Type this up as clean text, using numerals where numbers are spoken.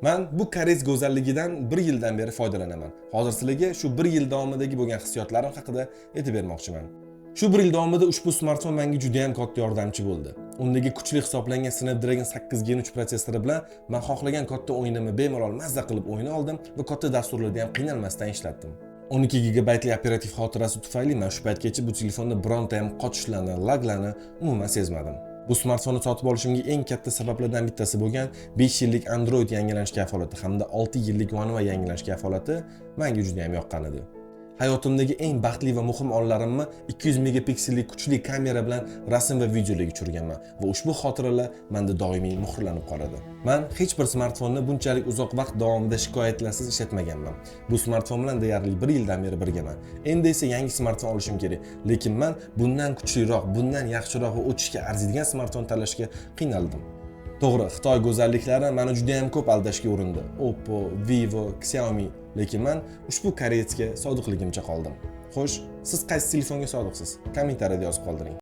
Men bu koreys go'zalligidan 1 yildan beri foydalanaman. Hozir sizlarga shu 1 yil davomidagi bo'lgan hissiyotlarim haqida aytib bermoqchiman. Shu 1 yil davomida ushbu smartfon menga juda ham katta yordamchi bo'ldi. Undagi kuchli hisoblangan Snapdragon 8 Gen 3 protsessori bilan men xohlagan katta o'yinimni bemalol mazza qilib o'yna oldim va katta dasturlarda ham qiynalmasdan ishlatdim. 12 gigabaytli operativ xotirasi tufayli men shu paytgacha bu telefonda bironta ham qochishlarni, laglarni umuman sezmadim. Bu smartfonni sotib olishimga eng katta sabablardan bittasi bo'lgan 5 yillik Android yangilanish kafolati hamda 6 yillik One UI yangilanish kafolati menga juda ham yoqqan edi. Hayotimdagi eng baxtli va muhim onlarimni 200 megapiksellik kuchli kamera bilan rasm va videolarga tushirganman va ushbu xotiralar menda doimiy muhrlanib qoladi. Men hech bir smartfonni bunchalik uzoq vaqt davomida shikoyatlarsiz ishlatmaganman. Bu smartfon bilan deyarli 1 yildan beri birgaman. Endi esa yangi smartfon olishim kerak, lekin men bundan kuchliroq, bundan yaxshiroq va o'tishga arziydigan smartfon tanlashga qiynaldim. To'g'ri, Xitoy go'zalliklari meni juda ham ko'p aldashga urindi. Oppo, Vivo, Xiaomi, lekin men ushbu koreysga sodiqligimcha qoldim. Xo'sh, siz qaysi telefonga sodiqsiz? Kommentariyada yozib qoldiring.